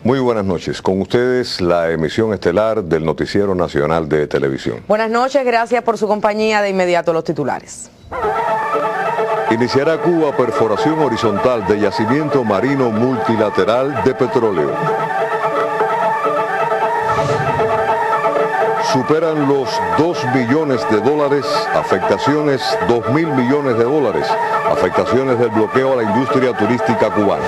Muy buenas noches. Con ustedes la emisión estelar del Noticiero Nacional de Televisión. Buenas noches, gracias por su compañía. De inmediato los titulares. Iniciará Cuba perforación horizontal de yacimiento marino multilateral de petróleo. Superan los 2 billones de dólares, afectaciones 2.000 millones de dólares, afectaciones del bloqueo a la industria turística cubana.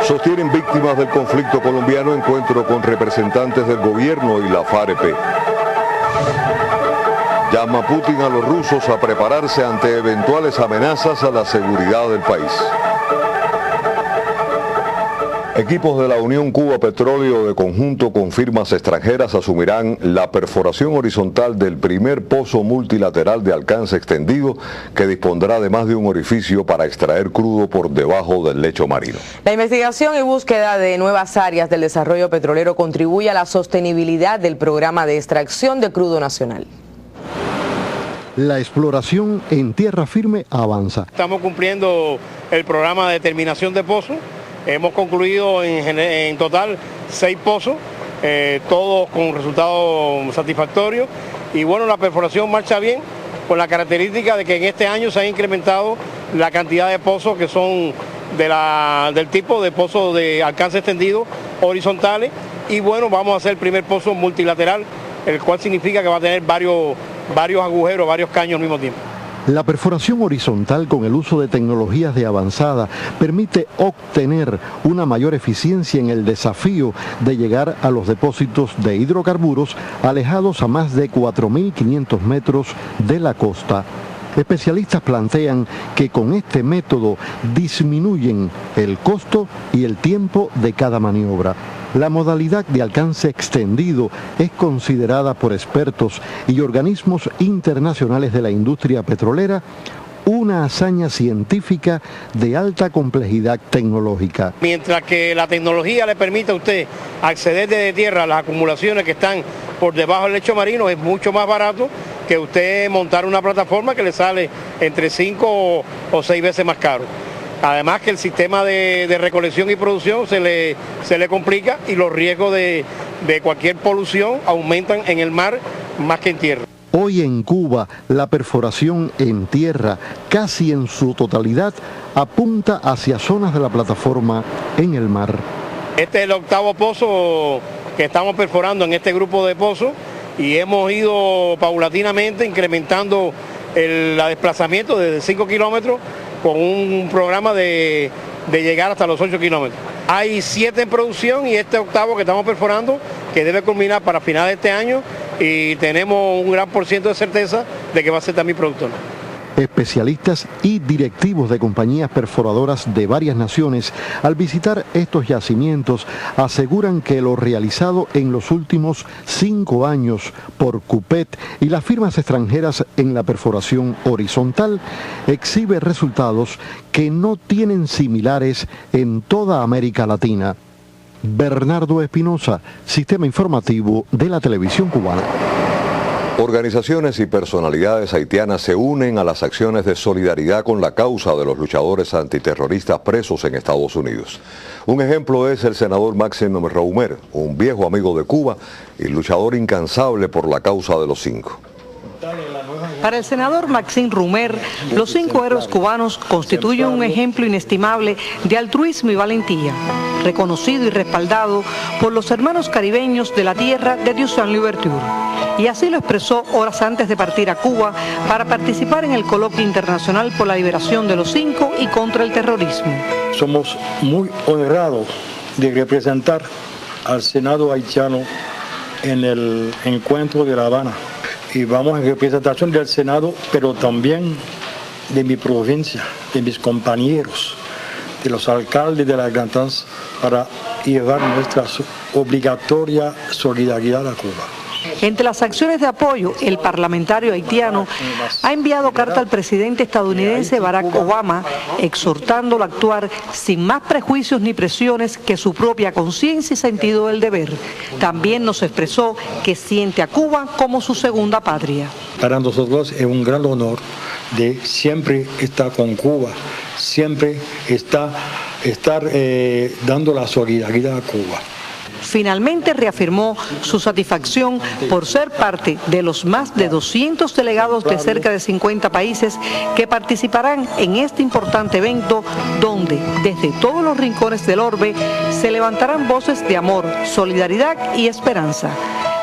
Sostienen víctimas del conflicto colombiano encuentro con representantes del gobierno y la FAREP. Llama Putin a los rusos a prepararse ante eventuales amenazas a la seguridad del país. Equipos de la Unión Cuba Petróleo de conjunto con firmas extranjeras asumirán la perforación horizontal del primer pozo multilateral de alcance extendido que dispondrá de más de un orificio para extraer crudo por debajo del lecho marino. La investigación y búsqueda de nuevas áreas del desarrollo petrolero contribuye a la sostenibilidad del programa de extracción de crudo nacional. La exploración en tierra firme avanza. Estamos cumpliendo el programa de terminación de pozos. Hemos concluido en total 6 pozos, todos con resultados satisfactorios. Y bueno, la perforación marcha bien, con la característica de que en este año se ha incrementado la cantidad de pozos que son del tipo de pozos de alcance extendido horizontales. Y bueno, vamos a hacer el primer pozo multilateral, el cual significa que va a tener varios agujeros, varios caños al mismo tiempo. La perforación horizontal con el uso de tecnologías de avanzada permite obtener una mayor eficiencia en el desafío de llegar a los depósitos de hidrocarburos alejados a más de 4.500 metros de la costa. Especialistas plantean que con este método disminuyen el costo y el tiempo de cada maniobra. La modalidad de alcance extendido es considerada por expertos y organismos internacionales de la industria petrolera una hazaña científica de alta complejidad tecnológica. Mientras que la tecnología le permite a usted acceder desde tierra a las acumulaciones que están por debajo del lecho marino, es mucho más barato que usted montar una plataforma que le sale entre 5 o 6 veces más caro. Además que el sistema de recolección y producción se le complica y los riesgos de cualquier polución aumentan en el mar más que en tierra. Hoy en Cuba, la perforación en tierra, casi en su totalidad, apunta hacia zonas de la plataforma en el mar. Este es el 8º pozo que estamos perforando en este grupo de pozos y hemos ido paulatinamente incrementando el desplazamiento desde 5 kilómetros con un programa de llegar hasta los 8 kilómetros. Hay 7 en producción y este 8º que estamos perforando, que debe culminar para finales de este año, y tenemos un gran % de certeza de que va a ser también productor. Especialistas y directivos de compañías perforadoras de varias naciones, al visitar estos yacimientos, aseguran que lo realizado en los últimos 5 años por CUPET y las firmas extranjeras en la perforación horizontal exhibe resultados que no tienen similares en toda América Latina. Bernardo Espinosa, Sistema Informativo de la Televisión Cubana. Organizaciones y personalidades haitianas se unen a las acciones de solidaridad con la causa de los luchadores antiterroristas presos en Estados Unidos. Un ejemplo es el senador Maxim Roumer, un viejo amigo de Cuba y luchador incansable por la causa de los 5. Para el senador Maxim Roumer, los 5 héroes cubanos constituyen un ejemplo inestimable de altruismo y valentía, reconocido y respaldado por los hermanos caribeños de la tierra de Toussaint Louverture. Y así lo expresó horas antes de partir a Cuba para participar en el coloquio internacional por la liberación de los 5 y contra el terrorismo. Somos muy honrados de representar al Senado haitiano en el encuentro de La Habana. Y vamos en representación del Senado, pero también de mi provincia, de mis compañeros, de los alcaldes de la Grantanza, para llevar nuestra obligatoria solidaridad a Cuba. Entre las acciones de apoyo, el parlamentario haitiano ha enviado carta al presidente estadounidense Barack Obama, exhortándolo a actuar sin más prejuicios ni presiones que su propia conciencia y sentido del deber. También nos expresó que siente a Cuba como su segunda patria. Para nosotros es un gran honor de siempre estar con Cuba, siempre estar estar dando la solidaridad a Cuba. Finalmente reafirmó su satisfacción por ser parte de los más de 200 delegados de cerca de 50 países que participarán en este importante evento donde desde todos los rincones del orbe se levantarán voces de amor, solidaridad y esperanza.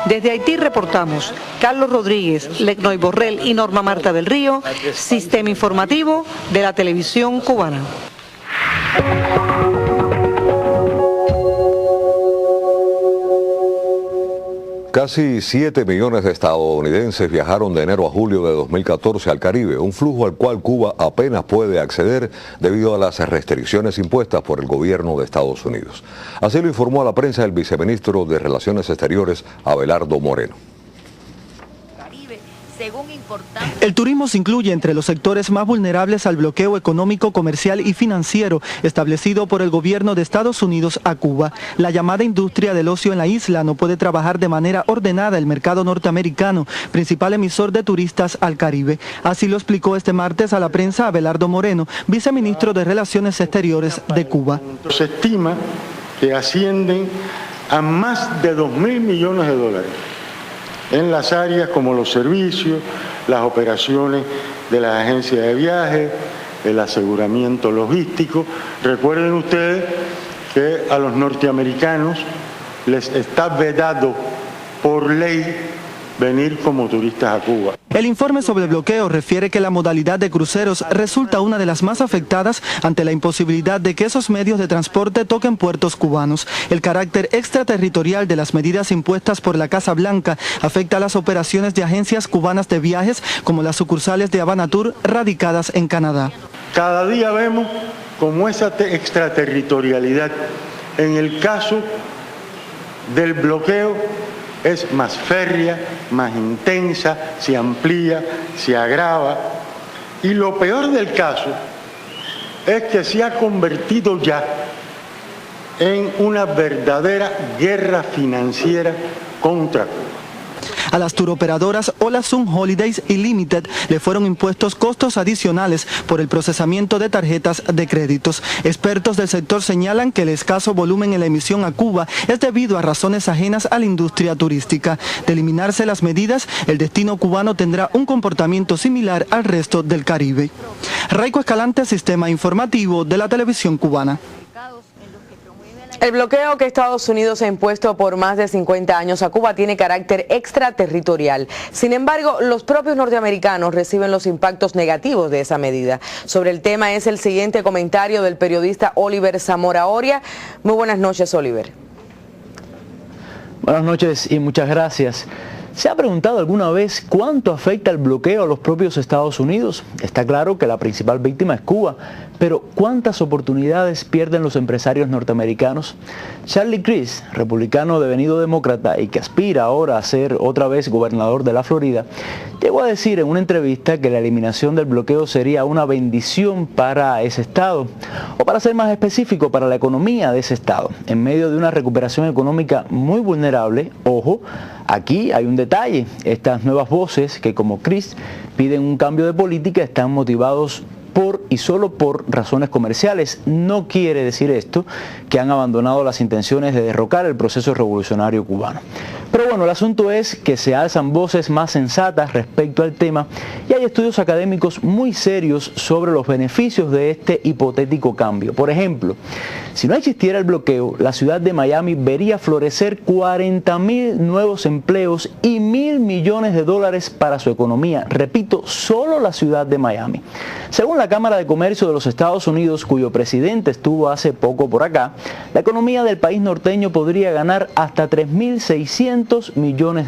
Desde Haití reportamos Carlos Rodríguez, Lecnoy Borrell y Norma Marta del Río, Sistema Informativo de la Televisión Cubana. Casi 7 millones de estadounidenses viajaron de enero a julio de 2014 al Caribe, un flujo al cual Cuba apenas puede acceder debido a las restricciones impuestas por el gobierno de Estados Unidos. Así lo informó a la prensa el viceministro de Relaciones Exteriores, Abelardo Moreno. El turismo se incluye entre los sectores más vulnerables al bloqueo económico, comercial y financiero establecido por el gobierno de Estados Unidos a Cuba. La llamada industria del ocio en la isla no puede trabajar de manera ordenada el mercado norteamericano, principal emisor de turistas al Caribe. Así lo explicó este martes a la prensa Abelardo Moreno, viceministro de Relaciones Exteriores de Cuba. Se estima que ascienden a más de 2.000 millones de dólares. En las áreas como los servicios, las operaciones de las agencias de viajes, el aseguramiento logístico. Recuerden ustedes que a los norteamericanos les está vedado por ley venir como turistas a Cuba. El informe sobre el bloqueo refiere que la modalidad de cruceros resulta una de las más afectadas ante la imposibilidad de que esos medios de transporte toquen puertos cubanos. El carácter extraterritorial de las medidas impuestas por la Casa Blanca afecta a las operaciones de agencias cubanas de viajes como las sucursales de Havana Tour radicadas en Canadá. Cada día vemos como esa extraterritorialidad en el caso del bloqueo es más férrea, más intensa, se amplía, se agrava. Y lo peor del caso es que se ha convertido ya en una verdadera guerra financiera contra Cuba. A las turoperadoras Ola Sun Holidays y Limited le fueron impuestos costos adicionales por el procesamiento de tarjetas de créditos. Expertos del sector señalan que el escaso volumen en la emisión a Cuba es debido a razones ajenas a la industria turística. De eliminarse las medidas, el destino cubano tendrá un comportamiento similar al resto del Caribe. Raico Escalante, Sistema Informativo de la Televisión Cubana. El bloqueo que Estados Unidos ha impuesto por más de 50 años a Cuba tiene carácter extraterritorial. Sin embargo, los propios norteamericanos reciben los impactos negativos de esa medida. Sobre el tema es el siguiente comentario del periodista Oliver Zamora Oria. Muy buenas noches, Oliver. Buenas noches y muchas gracias. ¿Se ha preguntado alguna vez cuánto afecta el bloqueo a los propios Estados Unidos? Está claro que la principal víctima es Cuba, pero ¿cuántas oportunidades pierden los empresarios norteamericanos? Charlie Crist, republicano devenido demócrata y que aspira ahora a ser otra vez gobernador de la Florida, llegó a decir en una entrevista que la eliminación del bloqueo sería una bendición para ese estado, o para ser más específico, para la economía de ese estado, en medio de una recuperación económica muy vulnerable. Ojo, aquí hay un detalle: estas nuevas voces que, como Crist, piden un cambio de política están motivados por y solo por razones comerciales. No quiere decir esto que han abandonado las intenciones de derrocar el proceso revolucionario cubano. Pero bueno, el asunto es que se alzan voces más sensatas respecto al tema y hay estudios académicos muy serios sobre los beneficios de este hipotético cambio. Por ejemplo, si no existiera el bloqueo, la ciudad de Miami vería florecer 40.000 nuevos empleos y $1.000 millones para su economía. Repito, solo la ciudad de Miami. Según la Cámara de Comercio de los Estados Unidos, cuyo presidente estuvo hace poco por acá, la economía del país norteño podría ganar hasta $3.600 millones.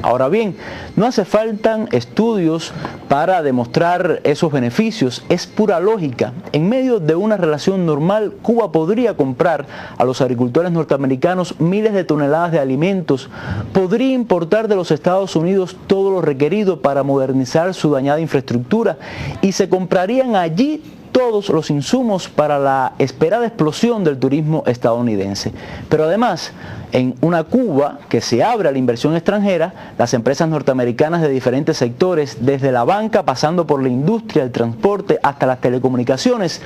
Ahora bien, no hace falta estudios para demostrar esos beneficios, es pura lógica. En medio de una relación normal, Cuba podría comprar a los agricultores norteamericanos miles de toneladas de alimentos, podría importar de los Estados Unidos todo lo requerido para modernizar su dañada infraestructura y se comprarían allí todos los insumos para la esperada explosión del turismo estadounidense. Pero además, en una Cuba que se abre a la inversión extranjera, las empresas norteamericanas de diferentes sectores, desde la banca pasando por la industria, el transporte hasta las telecomunicaciones,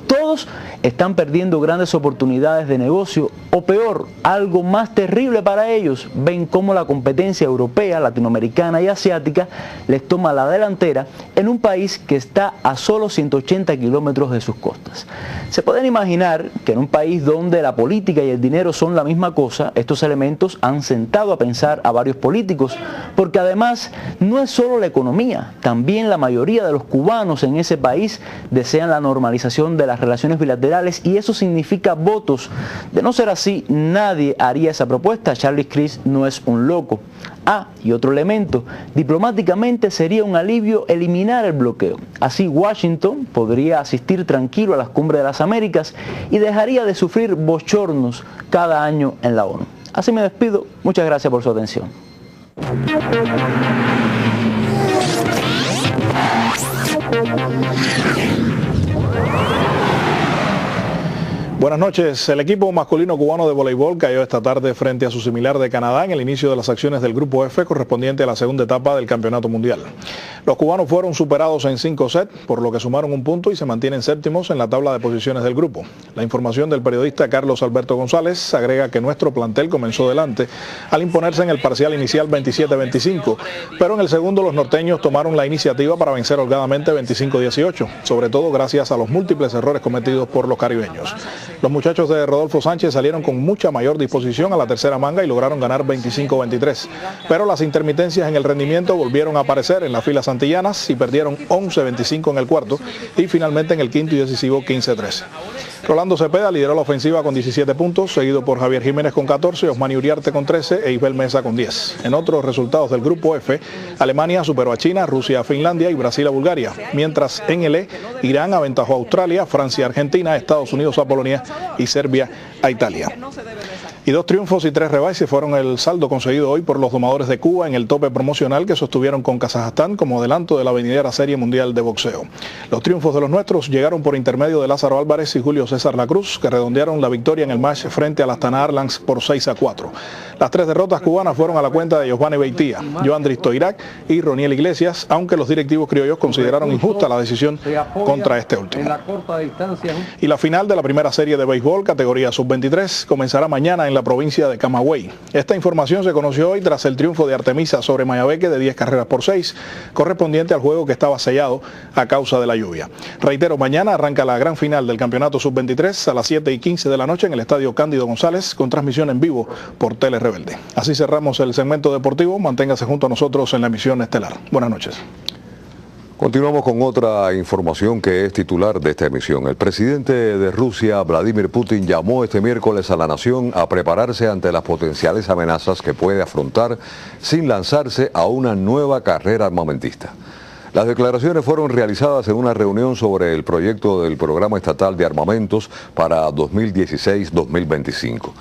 todos están perdiendo grandes oportunidades de negocio o peor, algo más terrible para ellos. Ven cómo la competencia europea, latinoamericana y asiática les toma la delantera en un país que está a solo 180 kilómetros de sus costas. Se pueden imaginar que en un país donde la política y el dinero son la misma cosa, estos elementos han sentado a pensar a varios políticos, porque además no es solo la economía, también la mayoría de los cubanos en ese país desean la normalización de las relaciones bilaterales y eso significa votos. De no ser así, nadie haría esa propuesta. Charlie Crist no es un loco. Y otro elemento, diplomáticamente sería un alivio eliminar el bloqueo. Así Washington podría asistir tranquilo a las cumbres de las Américas y dejaría de sufrir bochornos cada año en la ONU. Así me despido, muchas gracias por su atención. Buenas noches. El equipo masculino cubano de voleibol cayó esta tarde frente a su similar de Canadá en el inicio de las acciones del Grupo F correspondiente a la segunda etapa del Campeonato Mundial. Los cubanos fueron superados en 5 sets, por lo que sumaron un punto y se mantienen séptimos en la tabla de posiciones del grupo. La información del periodista Carlos Alberto González agrega que nuestro plantel comenzó delante al imponerse en el parcial inicial 27-25, pero en el segundo los norteños tomaron la iniciativa para vencer holgadamente 25-18, sobre todo gracias a los múltiples errores cometidos por los caribeños. Los muchachos de Rodolfo Sánchez salieron con mucha mayor disposición a la tercera manga y lograron ganar 25-23. Pero las intermitencias en el rendimiento volvieron a aparecer en las filas antillanas y perdieron 11-25 en el cuarto y finalmente en el quinto y decisivo 15-13. Rolando Cepeda lideró la ofensiva con 17 puntos, seguido por Javier Jiménez con 14, Osmani Uriarte con 13 e Isbel Mesa con 10. En otros resultados del Grupo F, Alemania superó a China, Rusia a Finlandia y Brasil a Bulgaria, mientras en el E, Irán aventajó a Australia, Francia a Argentina, Estados Unidos a Polonia y Serbia a Italia. Y 2 triunfos y 3 rebases fueron el saldo conseguido hoy por los domadores de Cuba en el tope promocional que sostuvieron con Kazajstán como adelanto de la venidera Serie Mundial de Boxeo. Los triunfos de los nuestros llegaron por intermedio de Lázaro Álvarez y Julio César Lacruz, que redondearon la victoria en el match frente a las Astana Arlans por 6-4. Las 3 derrotas cubanas fueron a la cuenta de Giovanni Beitía, Joandris Toirac y Roniel Iglesias, aunque los directivos criollos consideraron injusta la decisión contra este último. Y la final de la primera serie de béisbol, categoría sub-23, comenzará mañana en la provincia de Camagüey. Esta información se conoció hoy tras el triunfo de Artemisa sobre Mayabeque de 10 carreras por 6, correspondiente al juego que estaba sellado a causa de la lluvia. Reitero, mañana arranca la gran final del campeonato sub-23 a las 7:15 de la noche en el estadio Cándido González, con transmisión en vivo por Tele Rebelde. Así cerramos el segmento deportivo. Manténgase junto a nosotros en la emisión estelar. Buenas noches. Continuamos con otra información que es titular de esta emisión. El presidente de Rusia, Vladimir Putin, llamó este miércoles a la nación a prepararse ante las potenciales amenazas que puede afrontar sin lanzarse a una nueva carrera armamentista. Las declaraciones fueron realizadas en una reunión sobre el proyecto del Programa Estatal de Armamentos para 2016-2025.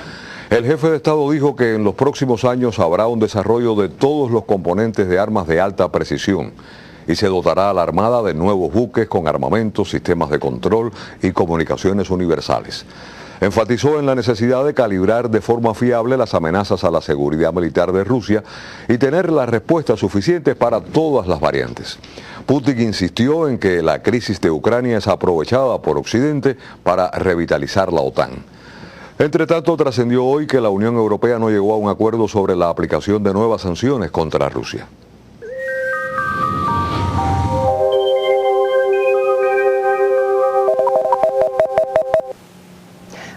El jefe de Estado dijo que en los próximos años habrá un desarrollo de todos los componentes de armas de alta precisión y se dotará a la Armada de nuevos buques con armamentos, sistemas de control y comunicaciones universales. Enfatizó en la necesidad de calibrar de forma fiable las amenazas a la seguridad militar de Rusia y tener las respuestas suficientes para todas las variantes. Putin insistió en que la crisis de Ucrania es aprovechada por Occidente para revitalizar la OTAN. Entre tanto, trascendió hoy que la Unión Europea no llegó a un acuerdo sobre la aplicación de nuevas sanciones contra Rusia.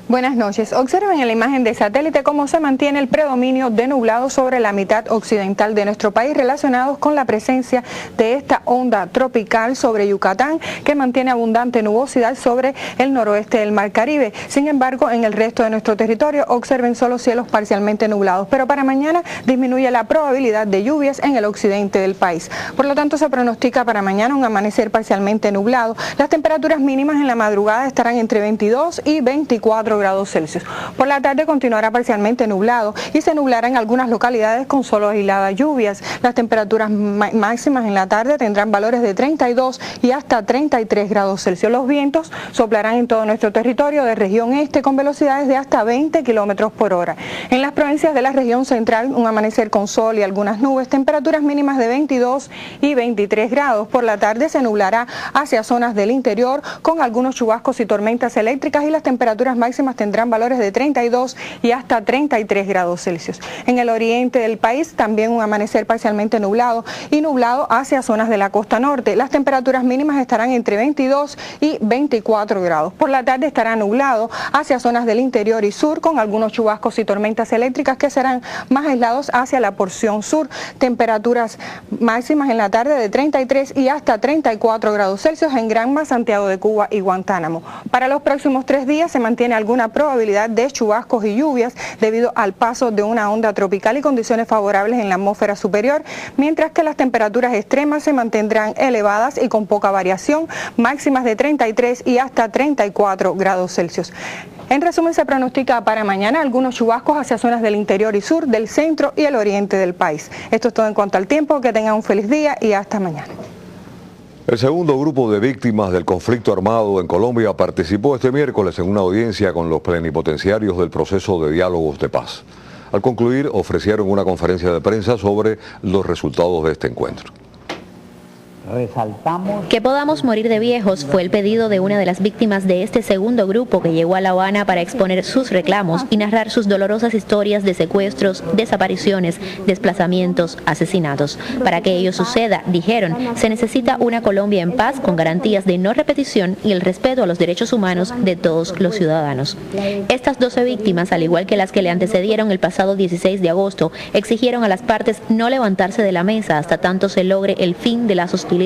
Buenas noches. Observen en la imagen de satélite cómo se mantiene el predominio de nublado sobre la mitad occidental de nuestro país relacionados con la presencia de esta onda tropical sobre Yucatán que mantiene abundante nubosidad sobre el noroeste del Mar Caribe. Sin embargo, en el resto de nuestro territorio observen solo cielos parcialmente nublados, pero para mañana disminuye la probabilidad de lluvias en el occidente del país. Por lo tanto, se pronostica para mañana un amanecer parcialmente nublado. Las temperaturas mínimas en la madrugada estarán entre 22 y 24 grados Celsius. Por la tarde continuará parcialmente nublado y se nublará en algunas localidades con solo aisladas lluvias. Las temperaturas máximas en la tarde tendrán valores de 32 y hasta 33 grados Celsius. Los vientos soplarán en todo nuestro territorio de región este con velocidades de hasta 20 kilómetros por hora. En las provincias de la región central, un amanecer con sol y algunas nubes, temperaturas mínimas de 22 y 23 grados. Por la tarde se nublará hacia zonas del interior con algunos chubascos y tormentas eléctricas y las temperaturas máximas tendrán valores de 32 y hasta 33 grados Celsius. En el oriente del país también un amanecer parcialmente nublado y nublado hacia zonas de la costa norte. Las temperaturas mínimas estarán entre 22 y 24 grados. Por la tarde estará nublado hacia zonas del interior y sur con algunos chubascos y tormentas eléctricas que serán más aislados hacia la porción sur. Temperaturas máximas en la tarde de 33 y hasta 34 grados Celsius en Granma, Santiago de Cuba y Guantánamo. Para los próximos 3 días se mantiene alguna probabilidad de chubascos y lluvias debido al paso de una onda tropical y condiciones favorables en la atmósfera superior, mientras que las temperaturas extremas se mantendrán elevadas y con poca variación, máximas de 33 y hasta 34 grados Celsius. En resumen, se pronostica para mañana algunos chubascos hacia zonas del interior y sur, del centro y el oriente del país. Esto es todo en cuanto al tiempo. Que tengan un feliz día y hasta mañana. El segundo grupo de víctimas del conflicto armado en Colombia participó este miércoles en una audiencia con los plenipotenciarios del proceso de diálogos de paz. Al concluir, ofrecieron una conferencia de prensa sobre los resultados de este encuentro. Resaltamos que podamos morir de viejos fue el pedido de una de las víctimas de este segundo grupo que llegó a La Habana para exponer sus reclamos y narrar sus dolorosas historias de secuestros, desapariciones, desplazamientos, asesinatos. Para que ello suceda, dijeron, se necesita una Colombia en paz con garantías de no repetición y el respeto a los derechos humanos de todos los ciudadanos. Estas 12 víctimas, al igual que las que le antecedieron el pasado 16 de agosto, exigieron a las partes no levantarse de la mesa hasta tanto se logre el fin de las hostilidades.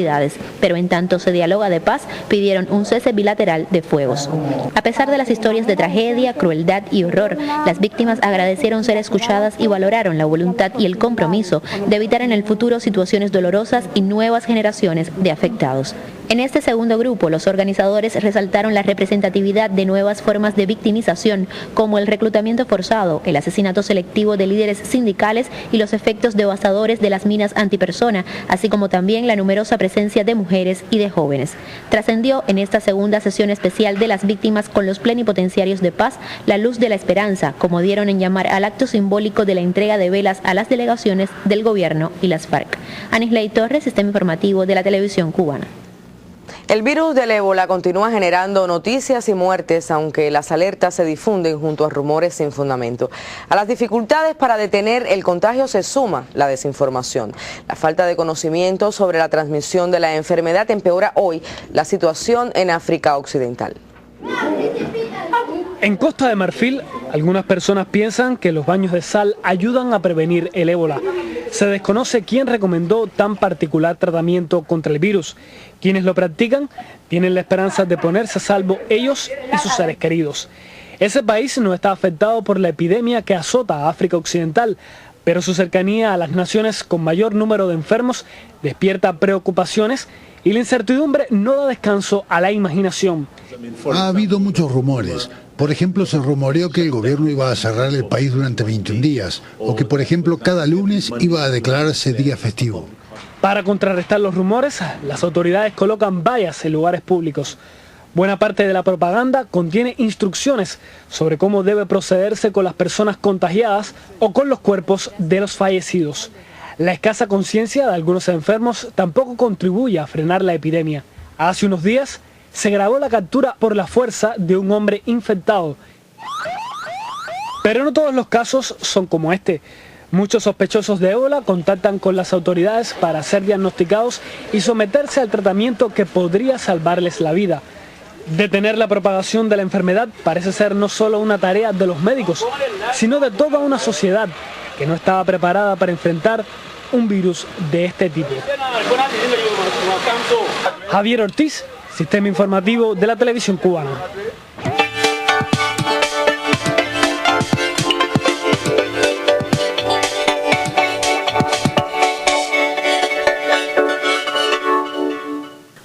Pero en tanto se dialoga de paz, pidieron un cese bilateral de fuegos. A pesar de las historias de tragedia, crueldad y horror, las víctimas agradecieron ser escuchadas y valoraron la voluntad y el compromiso de evitar en el futuro situaciones dolorosas y nuevas generaciones de afectados. En este segundo grupo, los organizadores resaltaron la representatividad de nuevas formas de victimización, como el reclutamiento forzado, el asesinato selectivo de líderes sindicales y los efectos devastadores de las minas antipersona, así como también la numerosa presencia de mujeres y de jóvenes. Trascendió en esta segunda sesión especial de las víctimas con los plenipotenciarios de paz la luz de la esperanza, como dieron en llamar al acto simbólico de la entrega de velas a las delegaciones del gobierno y las FARC. Anisley Torres, Sistema Informativo de la Televisión Cubana. El virus del ébola continúa generando noticias y muertes, aunque las alertas se difunden junto a rumores sin fundamento. A las dificultades para detener el contagio se suma la desinformación. La falta de conocimiento sobre la transmisión de la enfermedad empeora hoy la situación en África Occidental. En Costa de Marfil, algunas personas piensan que los baños de sal ayudan a prevenir el ébola. Se desconoce quién recomendó tan particular tratamiento contra el virus. Quienes lo practican tienen la esperanza de ponerse a salvo ellos y sus seres queridos. Ese país no está afectado por la epidemia que azota a África Occidental, pero su cercanía a las naciones con mayor número de enfermos despierta preocupaciones y la incertidumbre no da descanso a la imaginación. Ha habido muchos rumores. Por ejemplo, se rumoreó que el gobierno iba a cerrar el país durante 21 días, o que, por ejemplo, cada lunes iba a declararse día festivo. Para contrarrestar los rumores, las autoridades colocan vallas en lugares públicos. Buena parte de la propaganda contiene instrucciones sobre cómo debe procederse con las personas contagiadas o con los cuerpos de los fallecidos. La escasa conciencia de algunos enfermos tampoco contribuye a frenar la epidemia. Hace unos días se grabó la captura por la fuerza de un hombre infectado. Pero no todos los casos son como este. Muchos sospechosos de ébola contactan con las autoridades para ser diagnosticados y someterse al tratamiento que podría salvarles la vida. Detener la propagación de la enfermedad parece ser no solo una tarea de los médicos, sino de toda una sociedad que no estaba preparada para enfrentar un virus de este tipo. Javier Ortiz, Sistema Informativo de la Televisión Cubana.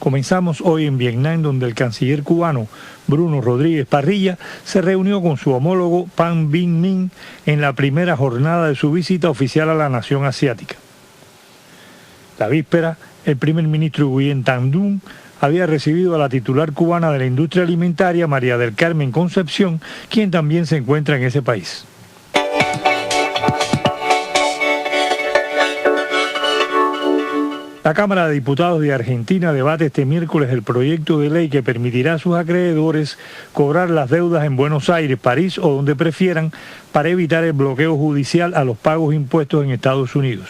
Comenzamos hoy en Vietnam, donde el canciller cubano Bruno Rodríguez Parrilla se reunió con su homólogo Pham Binh Minh en la primera jornada de su visita oficial a la nación asiática. La víspera, el primer ministro Nguyen Thanh Dung había recibido a la titular cubana de la industria alimentaria, María del Carmen Concepción, quien también se encuentra en ese país. La Cámara de Diputados de Argentina debate este miércoles el proyecto de ley que permitirá a sus acreedores cobrar las deudas en Buenos Aires, París o donde prefieran para evitar el bloqueo judicial a los pagos impuestos en Estados Unidos.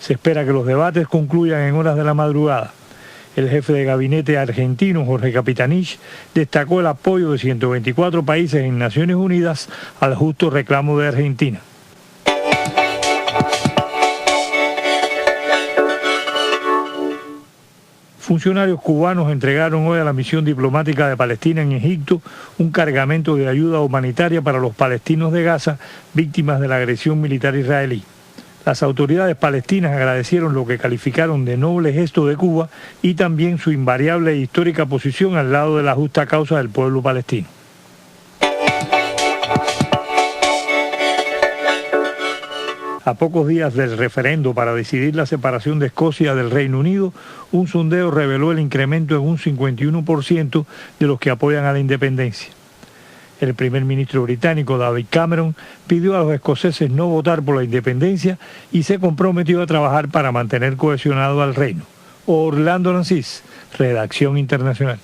Se espera que los debates concluyan en horas de la madrugada. El jefe de gabinete argentino, Jorge Capitanich, destacó el apoyo de 124 países en Naciones Unidas al justo reclamo de Argentina. Funcionarios cubanos entregaron hoy a la misión diplomática de Palestina en Egipto un cargamento de ayuda humanitaria para los palestinos de Gaza, víctimas de la agresión militar israelí. Las autoridades palestinas agradecieron lo que calificaron de noble gesto de Cuba y también su invariable e histórica posición al lado de la justa causa del pueblo palestino. A pocos días del referendo para decidir la separación de Escocia del Reino Unido, un sondeo reveló el incremento en un 51% de los que apoyan a la independencia. El primer ministro británico David Cameron pidió a los escoceses no votar por la independencia y se comprometió a trabajar para mantener cohesionado al reino. Orlando Nancís, Redacción Internacional.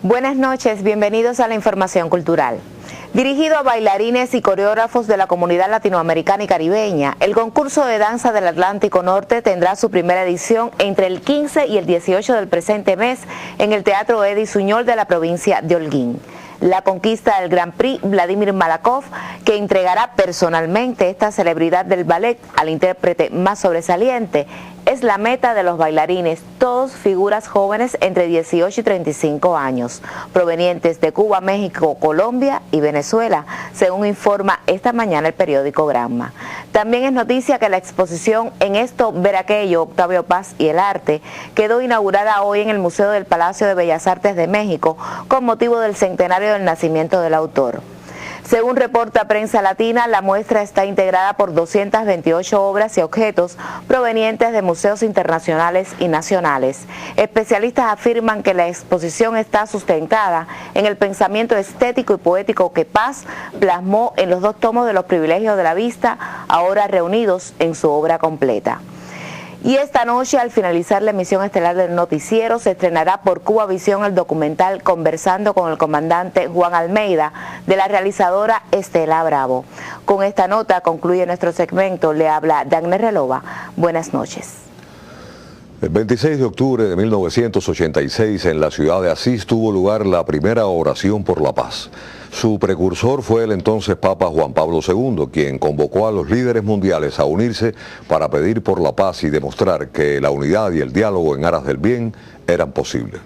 Buenas noches, bienvenidos a la información cultural. Dirigido a bailarines y coreógrafos de la comunidad latinoamericana y caribeña, el concurso de danza del Atlántico Norte tendrá su primera edición entre el 15 y el 18 del presente mes en el Teatro Eddie Suñol de la provincia de Holguín. La conquista del Grand Prix Vladimir Malakov, que entregará personalmente esta celebridad del ballet al intérprete más sobresaliente, es la meta de los bailarines, todos figuras jóvenes entre 18 y 35 años, provenientes de Cuba, México, Colombia y Venezuela, según informa esta mañana el periódico Granma. También es noticia que la exposición En esto ver aquello, Octavio Paz y el arte, quedó inaugurada hoy en el Museo del Palacio de Bellas Artes de México con motivo del centenario del nacimiento del autor. Según reporta Prensa Latina, la muestra está integrada por 228 obras y objetos provenientes de museos internacionales y nacionales. Especialistas afirman que la exposición está sustentada en el pensamiento estético y poético que Paz plasmó en los 2 tomos de Los privilegios de la vista, ahora reunidos en su obra completa. Y esta noche, al finalizar la emisión estelar del noticiero, se estrenará por Cubavisión el documental Conversando con el comandante Juan Almeida, de la realizadora Estela Bravo. Con esta nota concluye nuestro segmento. Le habla Dagner Relova. Buenas noches. El 26 de octubre de 1986 en la ciudad de Asís tuvo lugar la primera oración por la paz. Su precursor fue el entonces Papa Juan Pablo II, quien convocó a los líderes mundiales a unirse para pedir por la paz y demostrar que la unidad y el diálogo en aras del bien eran posibles.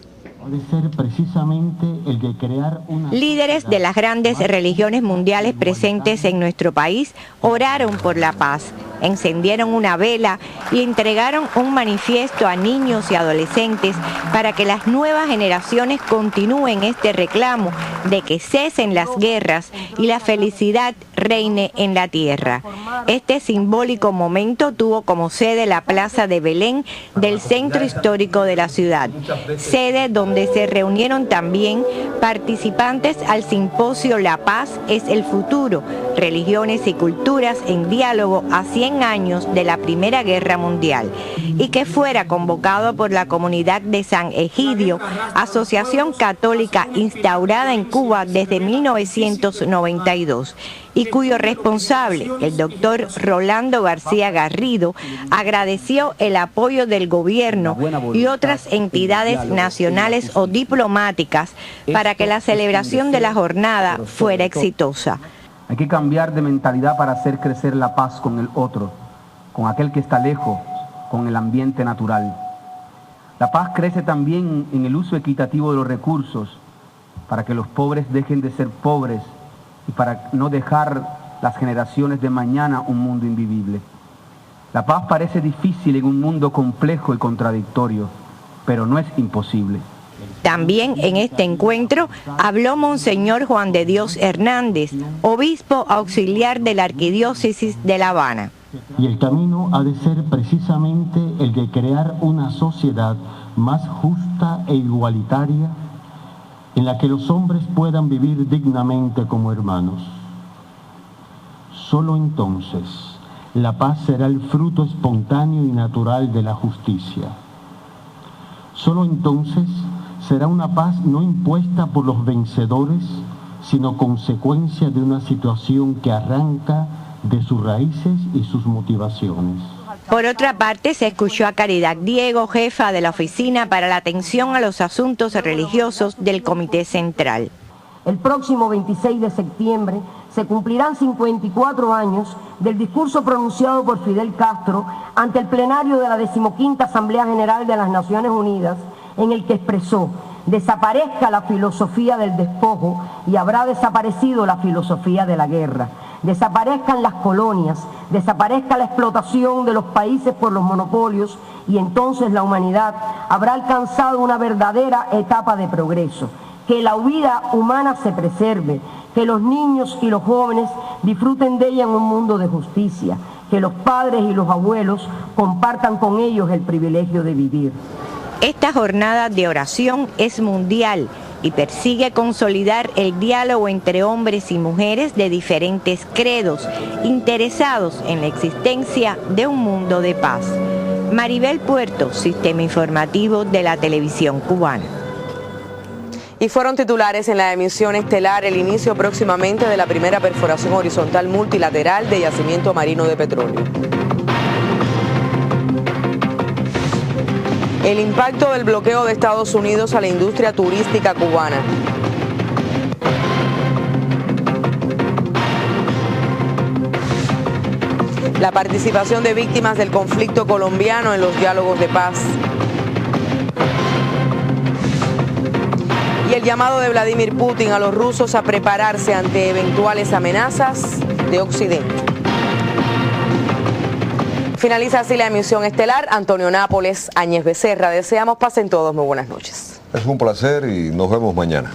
Líderes de las grandes religiones mundiales presentes en nuestro país oraron por la paz, encendieron una vela y entregaron un manifiesto a niños y adolescentes para que las nuevas generaciones continúen este reclamo de que cesen las guerras y la felicidad reine en la tierra. Este simbólico momento tuvo como sede la Plaza de Belén del centro histórico de la ciudad, sede donde se reunieron también participantes al simposio La Paz es el futuro, religiones y culturas en diálogo a 100 años de la Primera Guerra Mundial, y que fuera convocado por la comunidad de San Egidio, asociación católica instaurada en Cuba desde 1992, y cuyo responsable, el doctor Rolando García Garrido, agradeció el apoyo del gobierno y otras entidades nacionales o diplomáticas para que la celebración de la jornada fuera exitosa. Hay que cambiar de mentalidad para hacer crecer la paz con el otro, con aquel que está lejos, con el ambiente natural. La paz crece también en el uso equitativo de los recursos, para que los pobres dejen de ser pobres y para no dejar las generaciones de mañana un mundo invivible. La paz parece difícil en un mundo complejo y contradictorio, pero no es imposible. También en este encuentro habló Monseñor Juan de Dios Hernández, obispo auxiliar de la Arquidiócesis de La Habana. Y el camino ha de ser precisamente el de crear una sociedad más justa e igualitaria, en la que los hombres puedan vivir dignamente como hermanos. Solo entonces la paz será el fruto espontáneo y natural de la justicia. Solo entonces será una paz no impuesta por los vencedores, sino consecuencia de una situación que arranca de sus raíces y sus motivaciones. Por otra parte, se escuchó a Caridad Diego, jefa de la Oficina para la Atención a los Asuntos Religiosos del Comité Central. El próximo 26 de septiembre se cumplirán 54 años del discurso pronunciado por Fidel Castro ante el plenario de la 15ª Asamblea General de las Naciones Unidas, en el que expresó: desaparezca la filosofía del despojo y habrá desaparecido la filosofía de la guerra. Desaparezcan las colonias, desaparezca la explotación de los países por los monopolios y entonces la humanidad habrá alcanzado una verdadera etapa de progreso. Que la vida humana se preserve, que los niños y los jóvenes disfruten de ella en un mundo de justicia, que los padres y los abuelos compartan con ellos el privilegio de vivir. Esta jornada de oración es mundial y persigue consolidar el diálogo entre hombres y mujeres de diferentes credos, interesados en la existencia de un mundo de paz. Maribel Puerto, Sistema Informativo de la Televisión Cubana. Y fueron titulares en la emisión estelar: el inicio próximamente de la primera perforación horizontal multilateral de yacimiento marino de petróleo. El impacto del bloqueo de Estados Unidos a la industria turística cubana. La participación de víctimas del conflicto colombiano en los diálogos de paz. Y el llamado de Vladimir Putin a los rusos a prepararse ante eventuales amenazas de Occidente. Finaliza así la emisión estelar. Antonio Nápoles, Áñez Becerra. Deseamos pasen todos muy buenas noches. Es un placer y nos vemos mañana.